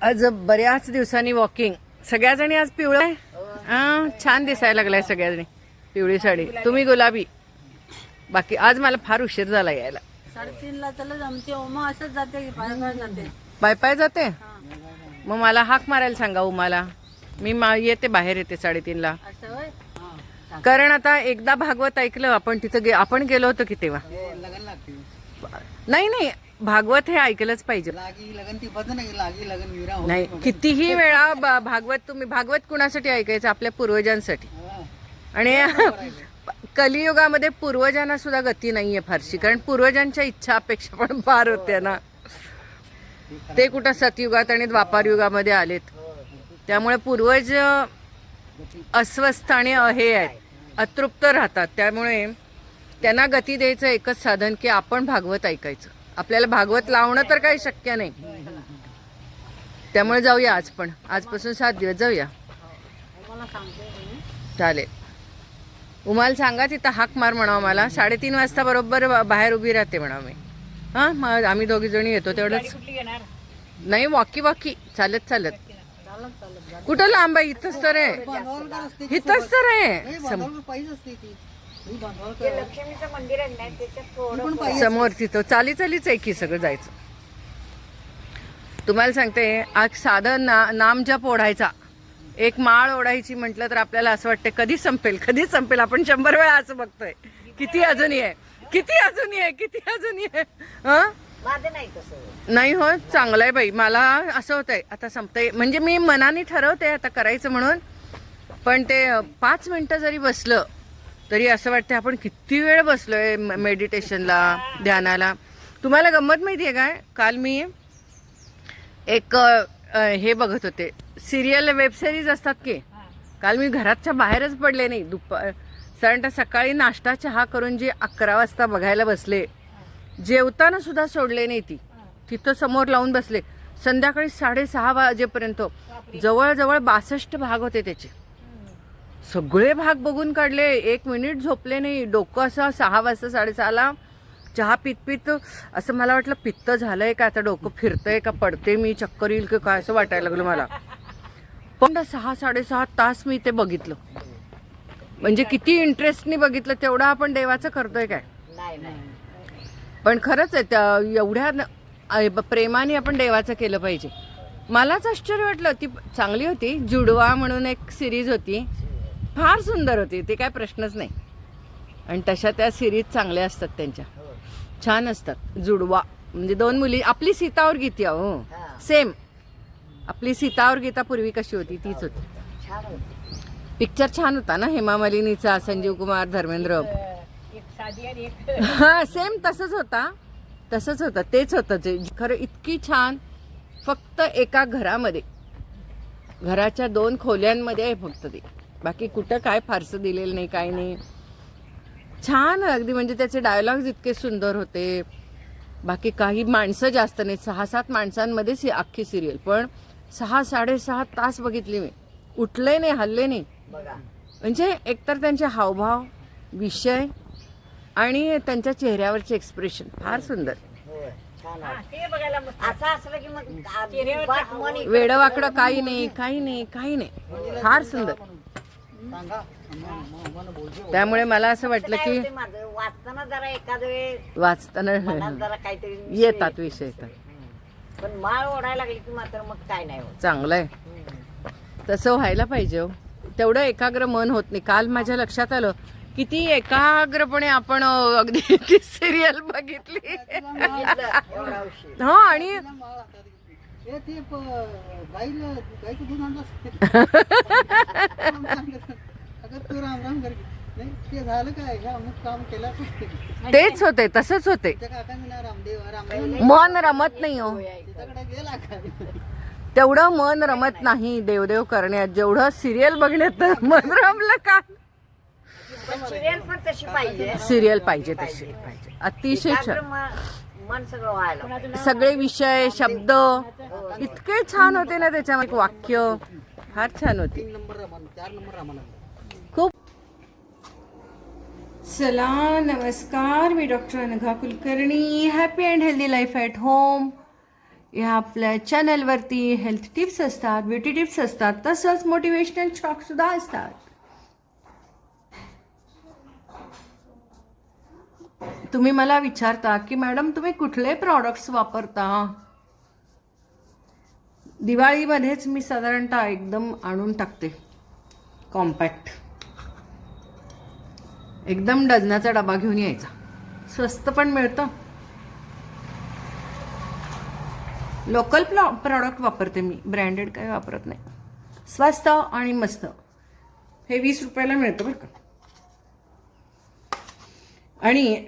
आज बऱ्याच दिवसांनी वॉकिंग. सगळ्याजणी आज पिवळा आहे. छान दिसायला लागलाय सगळ्याजणी. पिवळी साडी, तुम्ही गुलाबी. बाकी आज मला फार उशीर झाला यायला. 3:30ला चला आमची ओमा असंच जाते, पाय पाय जाते. मग मला हाक मारायला सांगा उमाला. मी येते, बाहेर येते 3:30ला. असं होय. कारण आता एकदा भागवत ऐकलं आपण, तिथं आपण गेलो होतो की तेव्हा. नाही नाही, भागवत हे ऐकलंच पाहिजे. नाही, कितीही वेळा भागवत. तुम्ही भागवत कुणासाठी ऐकायचं? आपल्या पूर्वजांसाठी. आणि कलियुगामध्ये पूर्वजांना सुद्धा गती नाहीये फारशी, कारण पूर्वजांच्या इच्छा अपेक्षा पण फार होत्या ना. ते कुठं सतयुगात आणि द्वापार युगामध्ये आलेत. त्यामुळे पूर्वज अस्वस्थ आणि हे आहेत, अतृप्त राहतात. त्यामुळे त्यांना गती द्यायचं एकच साधन की आपण भागवत ऐकायचं. आपल्याला भागवत लावणं तर काही शक्य नाही. त्यामुळे जाऊया आज, पण आजपासून 7 दिवस जाऊया. चालेल. उमाला सांगा तिथं हाक मार म्हणावं मला. 3:30 वाजता बरोबर बाहेर उभी राहते म्हणावं मी. मग आम्ही 2 जणी येतो तेवढंच. नाही, वॉकी चालत चालत. कुठं लांब आहे? इथंच तर आहे, इथंच तर आहे समोर. तिथं चालीच आहे की सगळं जायचं. तुम्हाला सांगते, आज साधं नाम जप ओढायचा, एक माळ ओढायची म्हटलं तर आपल्याला असं वाटतं कधी संपेल. आपण 100 वेळा असं बघतोय, किती अजूनही आहे. नाही हो, चांगलं आहे बाई. मला असं होतंय आता संपतंय, म्हणजे मी मनाने ठरवते आता करायचं म्हणून. पण ते 5 मिनिटं जरी बसलं तरी असं वाटतं आपण किती वेळ बसलोय मेडिटेशनला, ध्यानाला. तुम्हाला गंमत माहितीये काय? काल मी एक हे बघत होते, सिरियल, वेब सिरीज असतात की. काल मी घराच्या बाहेरच पडले नाही. साधारणतः सकाळी नाश्ता चहा करून जे 11 वाजता बघायला बसले, जेवताना सुद्धा सोडले नाही. तिथं समोर लावून बसले. संध्याकाळी 6:30 वाजेपर्यंत जवळजवळ 62 भाग होते त्याचे. सगळे भाग बघून काढले. 1 मिनिट झोपले नाही. डोकं असं 6 वाजता 6:30ला चहा पित असं मला वाटलं पित्त झालंय का, आता डोकं फिरतंय का, पडते मी, चक्कर येईल की काय, असं वाटायला लागलं मला. पण 6-6.5 तास मी ते बघितलं. म्हणजे किती इंटरेस्टनी बघितलं. तेवढं आपण देवाचं करतोय काय? पण खरंच आहे, एवढ्या प्रेमाने आपण देवाचं केलं पाहिजे. मलाच आश्चर्य वाटलं. ती चांगली होती. जुडवा म्हणून एक सिरीज होती, फार सुंदर होती. ते काय प्रश्नच नाही. आणि तशा त्या सिरीज चांगल्या असतात त्यांच्या, छान असतात. जुडवा म्हणजे 2 मुली. आपली सीता और गीता, हो सेम. आपली सीता और गीता पूर्वी कशी होती तीच होती. पिक्चर छान होता ना, हेमा मालिनीचा, संजीव कुमार, धर्मेंद्र. सेम तसंच होता. तेच होतं ते खरं. इतकी छान. फक्त एका घरामध्ये, घराच्या 2 खोल्यांमध्ये आहे फक्त ते. बाकी कुठं काय फारसं दिलेलं नाही, काय नाही. छान अगदी. म्हणजे त्याचे डायलॉग्स इतके सुंदर होते. बाकी काही माणसं जास्त नाही, 6-7 माणसांमध्येच ही अख्खी सिरियल. पण 6-6.5 तास बघितली मी. उठले नाही, हल्ले नाही. म्हणजे एकतर त्यांचे हावभाव, विषय आणि त्यांच्या चेहऱ्यावरचे एक्सप्रेशन फार सुंदर. वेडवाकडं काही नाही. फार सुंदर. त्यामुळे मला असं वाटलं की वाचताना येतात विषय. पण माळ ओढायला लागली की मात्र मग काय नाही होत. चांगलं आहे, तसं व्हायला पाहिजे. तेवढं एकाग्र मन होत नाही. काल माझ्या लक्षात आलं किती एकाग्रपणे आपण अगदी ती सिरियल बघितली. हो. आणि तेच होते, तसंच होते. मन रमत नाही हो. तेवढं मन रमत नाही देवदेव करण्यात, जेवढं सिरियल बघण्यात मन रमलं का. सिरियल पाहिजे तशी पाहिजे. अतिशय सगळे विषय, शब्द इतके छान होते ना त्याच्यामध्ये. वाक्य फार छान होते. खूप. चला, नमस्कार. मी doctor Anagha Kulkarni. Happy and healthy life at home या आपल्या चॅनलवरती हेल्थ टिप्स असतात, ब्युटी टिप्स असतात, तसंच मोटिवेशनल टॉकसुद्धा असतात. तुम्ही मला विचारता की मॅडम तुम्ही कुठले प्रॉडक्ट्स वापरता. दिवाळीमध्येच मी साधारणतः एकदम आणून टाकते कॉम्पॅक्ट. एकदम डझनाचा डबा घेऊन यायचा, स्वस्त पण मिळतं. लोकल प्रॉडक्ट वापरते मी, ब्रँडेड काही वापरत नाही. स्वस्त आणि मस्त. हे 20 रुपयाला मिळतं बरं का. आणि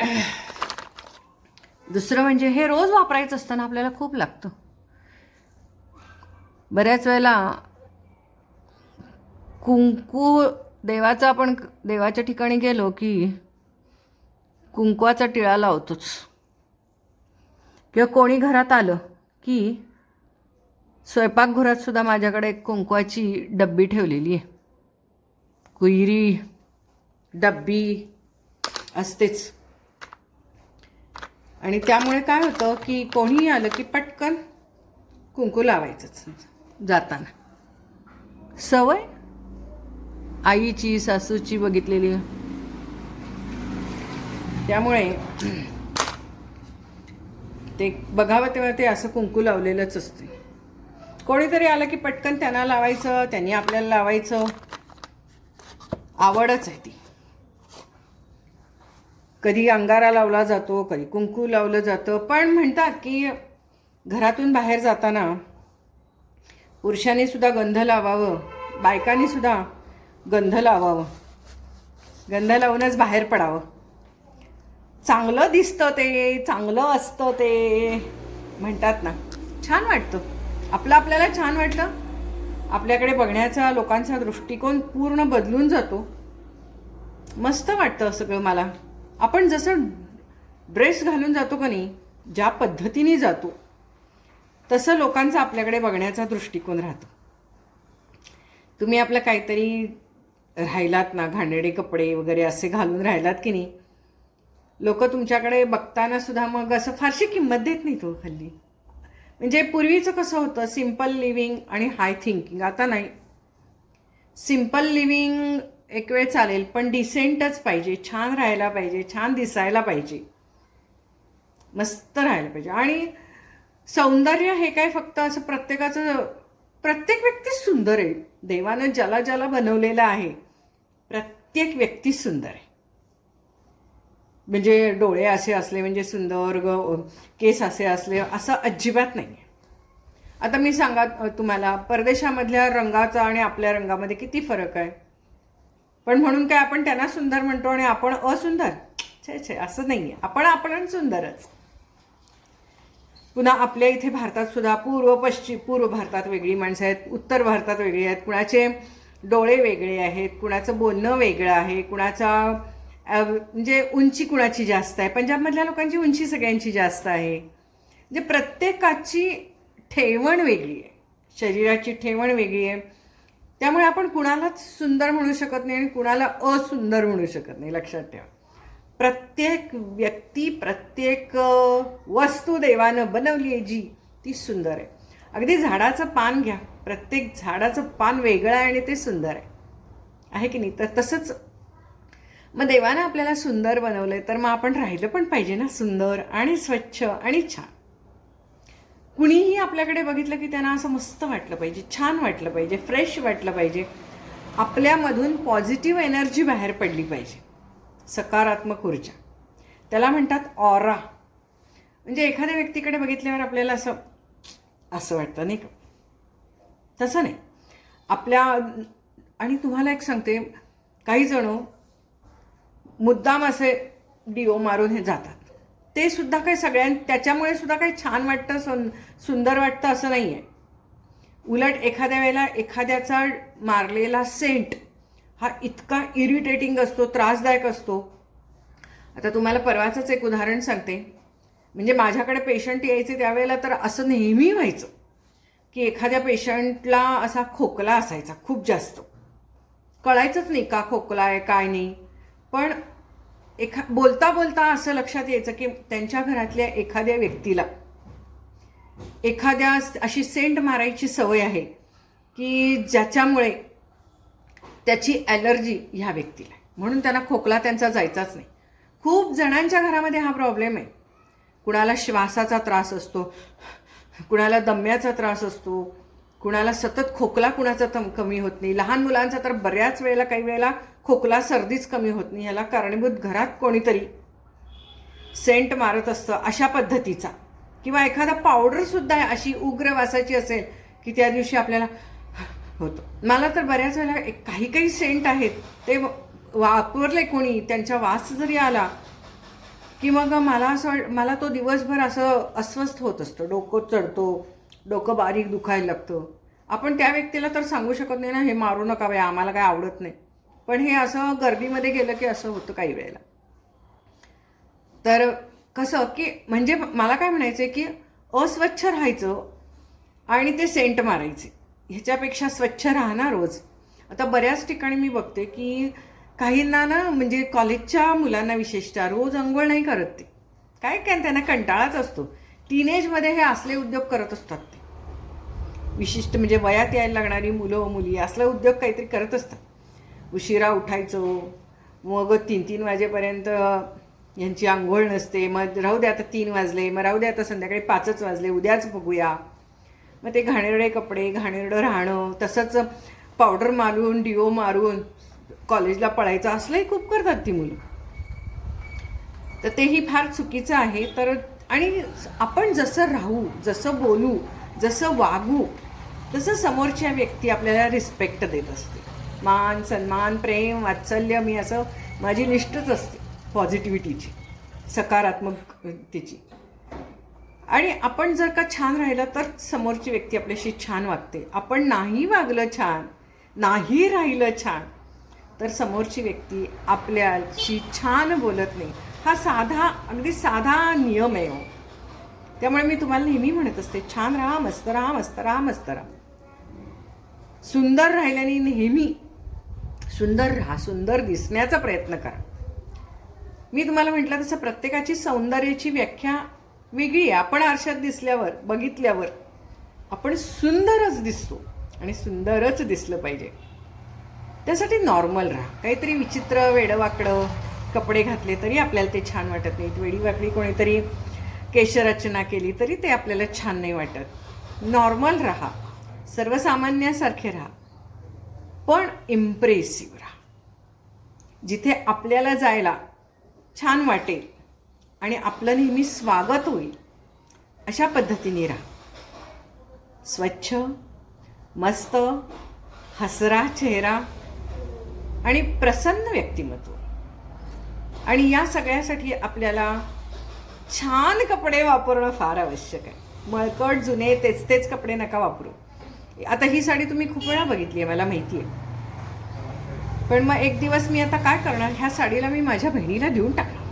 दुसरं म्हणजे हे रोज वापरायचं असताना आपल्याला खूप लागतं. बऱ्याच वेळेला कुंकू देवाचा, आपण देवाच्या ठिकाणी गेलो की कुंकवाचा टिळा लावतोच, किंवा कोणी घरात आलं की स्वयंपाकघरात सुद्धा माझ्याकडे एक कुंकवाची डब्बी ठेवलेली आहे. कुयरी डब्बी असतेच. आणि त्यामुळे काय होतं की कोणीही आलं की पटकन कुंकू लावायचंच जाताना. सवय आईची, सासूची बघितलेली. त्यामुळे ते बघावं तेव्हा ते असं कुंकू लावलेलंच असते. कोणीतरी आलं की पटकन त्यांना लावायचं, त्यांनी आपल्याला लावायचं. आवडच आहे ती. कधी अंगारा लावला जातो, कधी कुंकू लावलं जातं. पण म्हणतात की घरातून बाहेर जाताना पुरुषांनी सुद्धा गंध लावावं, बायकांनी सुद्धा गंध लावावं. गंध लावूनच बाहेर पडावं. चांगलं दिसतं ते, चांगलं असतं ते म्हणतात ना. छान वाटतं. आपल्याला छान वाटतं. आपल्याकडे बघण्याचा लोकांचा दृष्टिकोन पूर्ण बदलून जातो. मस्त वाटतं सगळं मला. आपण जसं ड्रेस घालून जातो का नाही, ज्या पद्धतीने जातो तसं लोकांचा आपल्याकडे बघण्याचा दृष्टिकोन राहतो. तुम्ही आपलं काहीतरी राहिलात ना, घाणेरडे कपडे वगैरे असे घालून राहिलात की नाही, लोक तुमच्याकडे बघताना सुद्धा मग असं फारशी किंमत देत नाही तो हल्ली. म्हणजे पूर्वीचं कसं होतं, सिम्पल लिव्हिंग आणि हाय थिंकिंग. आता नाही. सिम्पल लिव्हिंग एक वेळ चालेल, पण डिसेंटच पाहिजे, छान राहायला पाहिजे, छान दिसायला पाहिजे, मस्त राहायला पाहिजे. आणि सौंदर्य हे काय फक्त असं प्रत्येक व्यक्ती सुंदर आहे. देवानं ज्याला ज्याला बनवलेलं आहे प्रत्येक व्यक्ती सुंदर आहे. म्हणजे डोळे असे असले म्हणजे सुंदर, केस असे असले असं अजिबात नाही आहे. आता मी सांगा तुम्हाला, परदेशामधल्या रंगाचा आणि आपल्या रंगामध्ये किती फरक आहे. पण म्हणून काय आपण त्यांना सुंदर म्हणतो आणि आपण असुंदर? छे असं नाही आहे. आपण सुंदरच. पुन्हा आपल्या इथे भारतात सुद्धा पूर्व भारतात वेगळी माणसं आहेत, उत्तर भारतात वेगळी आहेत. कुणाचे डोळे वेगळे आहेत, कुणाचं बोलणं वेगळं आहे, कुणाचा म्हणजे उंची कुणाची जास्त आहे. पंजाबमधल्या लोकांची उंची सगळ्यांची जास्त आहे. म्हणजे प्रत्येकाची ठेवण वेगळी आहे, शरीराची ठेवण वेगळी आहे. त्यामुळे आपण कुणालाच सुंदर म्हणू शकत नाही आणि कुणाला असुंदर म्हणू शकत नाही. लक्षात ठेवा. प्रत्येक व्यक्ती, प्रत्येक वस्तू देवानं बनवली आहे जी, ती सुंदर आहे. अगदी झाडाचं पान घ्या, प्रत्येक झाडाचं पान वेगळं आहे आणि ते सुंदर आहे की नाही. तर तसंच मग देवानं आपल्याला सुंदर बनवलं आहे, तर मग आपण राहिलं पण पाहिजे ना सुंदर आणि स्वच्छ आणि छान. कुणीही आपल्याकडे बघितलं की त्यांना असं मस्त वाटलं पाहिजे, छान वाटलं पाहिजे, फ्रेश वाटलं पाहिजे. आपल्यामधून पॉझिटिव्ह एनर्जी बाहेर पडली पाहिजे, सकारात्मक ऊर्जा. त्याला म्हणतात ऑरा. म्हणजे एखाद्या व्यक्तीकडे बघितल्यावर आपल्याला असं वाटतं नाही का. तसं नाही आपल्या. आणि तुम्हाला एक सांगते, काही जण मुद्दाम असे डिओ मारून हे जातात. ते सुद्धा काही त्याच्यामुळे सुद्धा काही छान वाटतं, सुंदर वाटतं असं नाही आहे. उलट एखाद्या वेळेला एखाद्याचा मारलेला सेंट हा इतका इरिटेटिंग असतो, त्रासदायक असतो. आता तुम्हाला परवाचंच एक उदाहरण सांगते. म्हणजे माझ्याकडे पेशंट यायचे त्यावेळेला तर असं नेहमी व्हायचं की एखाद्या पेशंटला असा खोकला असायचा खूप जास्त. कळायचंच नाही का खोकला आहे काय नाही. पण बोलता बोलता असं लक्षात यायचं की त्यांच्या घरातल्या एखाद्या व्यक्तीला एखाद्या अशी सेंट मारायची सवय आहे की ज्याच्यामुळे त्याची ॲलर्जी ह्या व्यक्तीला आहे, म्हणून त्यांना खोकला त्यांचा जायचाच नाही. खूप जणांच्या घरामध्ये हा प्रॉब्लेम आहे. कुणाला श्वासाचा त्रास असतो, कुणाला दम्याचा त्रास असतो, कुणाला सतत खोकला कुणाचा कमी होत नाही. लहान मुलांचा तर बऱ्याच वेळेला काही वेळेला खोकला सर्दीच कमी होत नाही. ह्याला कारणीभूत घरात कोणीतरी सेंट मारत असतं अशा पद्धतीचा, किंवा एखादा पावडरसुद्धा अशी उग्र वासाची असेल की त्या दिवशी आपल्याला होतं. मला तर बऱ्याच वेळेला काही काही सेंट आहेत ते वापरले कोणी, त्यांचा वास जरी आला की मग मला तो दिवसभर असं अस्वस्थ होत असतं, डोकं चढतो, डोकं बारीक दुखायला लागतं. आपण त्या व्यक्तीला तर सांगू शकत नाही ना, हे मारू नका बाई, आम्हाला काय आवडत नाही. पण हे असं गर्दीमध्ये गेलं की असं होतं काही वेळेला. तर कसं की म्हणजे मला काय म्हणायचं आहे की अस्वच्छ राहायचं आणि ते सेंट मारायचे, ह्याच्यापेक्षा स्वच्छ राहा ना रोज. आता बऱ्याच ठिकाणी मी बघते की काहींना ना, म्हणजे कॉलेजच्या मुलांना विशेषतः रोज अंघोळ नाही करत ते. काय त्यांना कंटाळाच असतो. टीनेजमध्ये हे असले उद्योग करत असतात ते. विशिष्ट म्हणजे वयात यायला लागणारी मुलं मुली असला उद्योग काहीतरी करत असतात. उशिरा उठायचं, मग 3-3 वाजेपर्यंत यांची आंघोळ नसते, मग राहू द्या आता 3 वाजले, मग राहू द्या आता संध्याकाळी 5च वाजले, उद्याच बघूया. मग ते घाणेरडे कपडे, घाणेरडं राहणं, तसंच पावडर मारून डिओ मारून कॉलेजला पळायचं, असलंही खूप करतात ती मुलं. तर तेही फार चुकीचं आहे. तर आणि आपण जसं राहू, जसं बोलू, जसं वागू, तसं समोरच्या व्यक्ती आपल्याला रिस्पेक्ट देत असते. मान सन्मान प्रेम वात्सल्य, मी असं माझी निष्ठच असते पॉझिटिव्हिटीची, सकारात्मकतेची. आणि आपण जर का छान राहिलं तर समोरची व्यक्ती आपल्याशी छान वागते. आपण नाही वागलं छान, नाही राहिलं छान, तर समोरची व्यक्ती आपल्याशी छान बोलत नाही. हा अगदी साधा नियम आहे हो. त्यामुळे मी तुम्हाला नेहमी म्हणत असते, छान राहा, मस्त राहा, मस्त राहा, मस्त राहा. सुंदर राहिल्याने नेहमी सुंदर राहा, सुंदर दिसण्याचा प्रयत्न करा. मी तुम्हाला म्हटलं तसं प्रत्येकाची सौंदर्याची व्याख्या वेगळी आहे. आपण आरशात दिसल्यावर, बघितल्यावर आपण सुंदरच दिसतो आणि सुंदरच दिसलं पाहिजे. त्यासाठी नॉर्मल राहा. काहीतरी विचित्र वेडवाकडं कपडे घातले तरी आपल्याला ते छान वाटत नाहीत. वेडीवाकडी कोणीतरी केशरचना केली तरी ते आपल्याला छान नाही वाटत. नॉर्मल राहा, सर्वसामान्यासारखे राहा, पण इम्प्रेसिव्ह राहा. जिथे आपल्याला जायला छान वाटेल आणि आपलं नेहमी स्वागत होईल अशा पद्धतीने राहा. स्वच्छ, मस्त, हसरा चेहरा आणि प्रसन्न व्यक्तिमत्व. आणि या सगळ्यासाठी आपल्याला छान कपडे वापरणं फार आवश्यक आहे. मळकट जुने तेच कपडे नका वापरू. आता ही साडी तुम्ही खूप वेळा बघितली आहे, मला माहिती आहे. पण मग एक दिवस मी आता काय करणार, ह्या साडीला मी माझ्या बहिणीला देऊन टाकणार.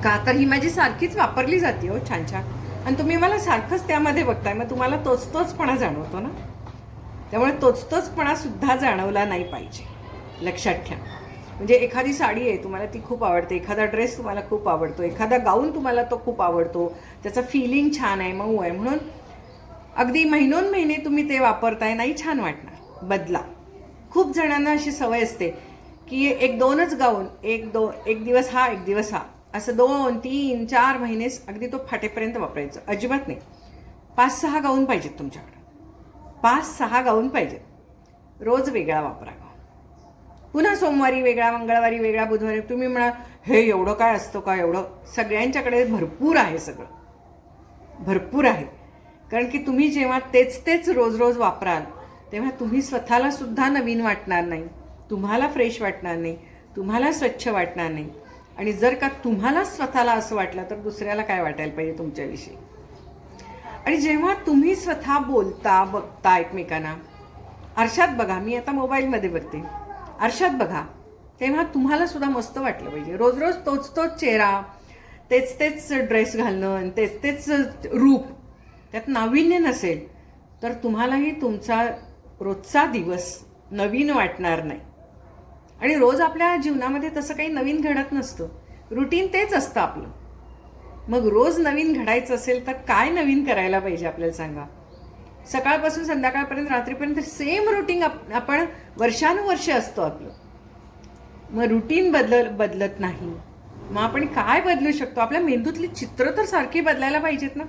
का तर ही माझी सारखीच वापरली जाते हो, छान छान. आणि तुम्ही मला सारखंच त्यामध्ये बघताय, मग तुम्हाला तोचपणा जाणवतो ना. त्यामुळे तोचपणा सुद्धा जाणवला नाही पाहिजे, लक्षात ठेवा. म्हणजे एखादी साडी आहे तुम्हाला, ती खूप आवडते, एखादा ड्रेस तुम्हाला खूप आवडतो, एखादा गाऊन तुम्हाला तो खूप आवडतो, त्याचं फिलिंग छान आहे, मऊ आहे, म्हणून अगदी महिने तुम्ही ते वापरताय, नाही छान वाटणार, बदला. खूप जणांना अशी सवय असते की 1-2च गाऊन, एक दिवस हा, एक दिवस हा, असं 2, 3, 4 महिने अगदी तो फाटेपर्यंत वापरायचं. अजिबात नाही. 5-6 गाऊन पाहिजेत तुमच्याकडे, 5-6 गाऊन पाहिजेत. रोज वेगळा वापरा. पुन्हा सोमवारी वेगळा, मंगळवारी वेगळा, बुधवारी. तुम्ही म्हणा हे एवढं काय असतं का, एवढं सगळ्यांच्याकडे भरपूर आहे, सगळं भरपूर आहे. कारण की तुम्ही जेव्हा तेच रोज वापराल तेव्हा तुम्ही स्वतःला सुद्धा नवीन वाटणार नाही, तुम्हाला फ्रेश वाटणार नाही, तुम्हाला स्वच्छ वाटणार नाही. आणि जर का तुम्हाला स्वतःला असं वाटलं तर दुसऱ्याला काय वाटायला पाहिजे तुमच्याविषयी. आणि जेव्हा तुम्ही स्वतः बोलता, बघता एकमेकांना, आरशात बघा, मी आता मोबाईलमध्ये बघते, आरशात बघा, तेव्हा तुम्हाला सुद्धा मस्त वाटलं पाहिजे. रोज तोच चेहरा, तेच ड्रेस घालणं, तेच रूप, त्यात नाविन्य नसेल तर तुम्हालाही तुमचा रोजचा दिवस नवीन वाटणार नाही. आणि रोज आपल्या जीवनामध्ये तसं काही नवीन घडत नसतं, रुटीन तेच असतं आपलं. मग रोज नवीन घडायचं असेल तर काय नवीन करायला पाहिजे आपल्याला सांगा. सकाळपासून संध्याकाळपर्यंत रात्रीपर्यंत सेम रुटीन आपण वर्षानुवर्ष असतो आपलं. मग रुटीन बदलत नाही. मग आपण काय बदलू शकतो? आपल्या मेंदूतली चित्र तर सारखी बदलायला पाहिजेत ना.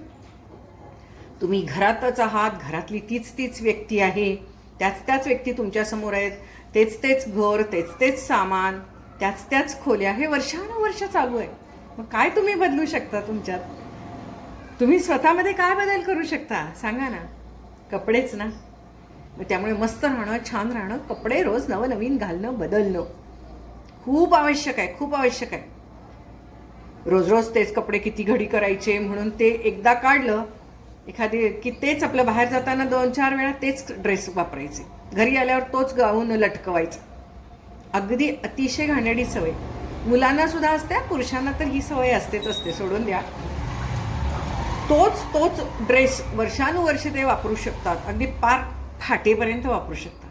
तुम्ही घरातच आहात, घरातली तीच व्यक्ती आहे, त्याच व्यक्ती तुमच्यासमोर आहेत, तेच घर, तेच सामान, त्याच खोल्या, हे वर्षानुवर्ष चालू आहे. मग काय तुम्ही बदलू शकता तुमच्यात? तुम्ही स्वतःमध्ये काय बदल करू शकता सांगा ना. कपडेच ना. मग त्यामुळे मस्त राहणं, छान राहणं, कपडे रोज नवनवीन घालणं, बदलणं खूप आवश्यक आहे, खूप आवश्यक आहे. रोज तेच कपडे किती घडी करायचे म्हणून ते एकदा काढलं एखादी की तेच आपलं बाहेर जाताना 2-4 वेळा तेच ड्रेस वापरायचे, घरी आल्यावर तोच गाऊन लटकवायचा. अगदी अतिशय घाणेरडी सवय. मुलांना सुद्धा असते, पुरुषांना तर ही सवय असते, सोडून द्या. तोच ड्रेस वर्षानुवर्ष ते वापरू शकतात, अगदी पार फाटेपर्यंत वापरू शकतात.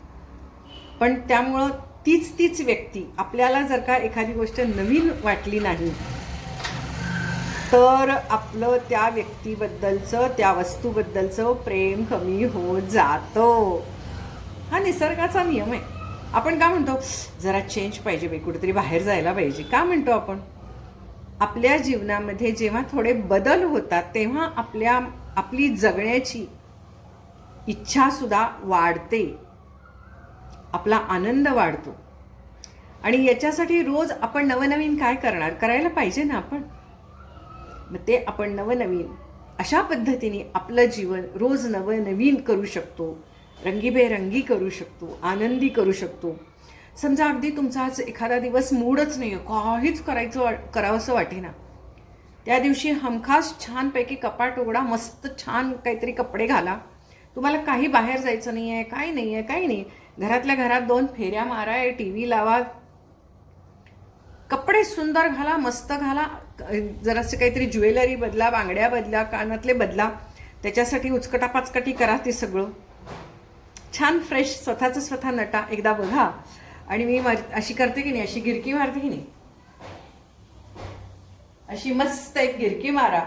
पण त्यामुळं तीच व्यक्ती आपल्याला जर का एखादी गोष्ट नवीन वाटली नाही तर आपलं त्या व्यक्तीबद्दलचं, त्या वस्तूबद्दलचं प्रेम कमी होत जातं. हा निसर्गाचा नियम आहे. आपण का म्हणतो जरा चेंज पाहिजे बाई, कुठेतरी बाहेर जायला पाहिजे, का म्हणतो आपण? आपल्या जीवनामध्ये जेव्हा थोडे बदल होतात तेव्हा आपली जगण्याची इच्छा सुद्धा वाढते, आपला आनंद वाढतो. आणि याच्यासाठी रोज आपण नवनवीन काय करायला पाहिजे ना आपण. मग ते आपण नवनवीन अशा पद्धतीने आपलं जीवन रोज नवनवीन करू शकतो, रंगीबेरंगी करू शकतो, आनंदी करू शकतो. समजा अगदी तुमचा आज एखादा दिवस मूडच नाही आहे, काहीच करावंसं वाटेना, त्या दिवशी हमखास छानपैकी कपाट उघडा, मस्त छान काहीतरी कपडे घाला. तुम्हाला काही बाहेर जायचं नाही आहे, काही नाही, घरातल्या घरात 2 फेऱ्या मारा, TV लावा, कपडे सुंदर घाला, मस्त घाला, जरासं काहीतरी ज्वेलरी बदला, बांगड्या बदला, कानातले बदला, त्याच्यासाठी उचकटापाचकटी करा. ते सगळं छान फ्रेश स्वतः नटा, एकदा बघा. आणि मी अशी करते की नाही, अशी गिरकी मारते की नाही, अशी मस्त एक गिरकी मारा.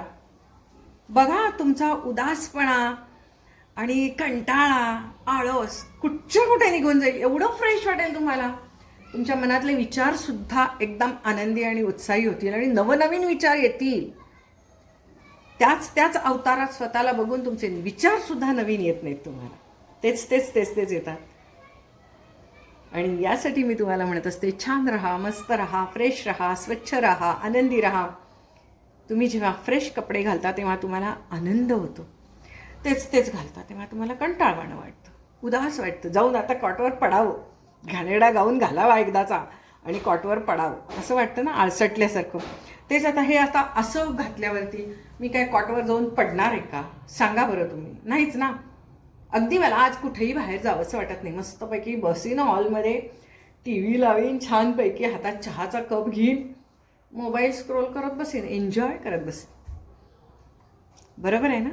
बघा तुमचा उदासपणा आणि कंटाळा, आळस कुठे निघून जाईल. एवढं फ्रेश वाटेल तुम्हाला. तुमच्या मनातले विचार सुद्धा एकदम आनंदी आणि उत्साही होतील आणि नवनवीन विचार येतील. त्याच अवतारात स्वतःला बघून तुमचे विचार सुद्धा नवीन येत नाहीत तुम्हाला. तेच येतात. आणि यासाठी मी तुम्हाला म्हणत असते, छान राहा, मस्त राहा, फ्रेश राहा, स्वच्छ राहा, आनंदी राहा. तुम्ही जेव्हा फ्रेश कपडे घालता तेव्हा तुम्हाला आनंद होतो. तेच घालता तेव्हा तुम्हाला कंटाळवाणं वाटतं, उदास वाटतं. जाऊन आता कॉटवर पडावं, घाणेरडा गाऊन घालावा एकदाचा आणि कॉटवर पडावं असं वाटतं ना, आळसटल्यासारखं. तेच आता असं घातल्यावरती मी काय कॉटवर जाऊन पडणार आहे का सांगा बरं तुम्ही? नाहीच ना. अगदी मला आज कुठेही बाहेर जावं असं वाटत नाही. मस्तपैकी बसीन हॉलमध्ये, TV लावीन, छानपैकी हातात चहाचा कप घेईन, मोबाईल स्क्रोल करत बसेन, एन्जॉय करत बसेन. बरोबर आहे ना?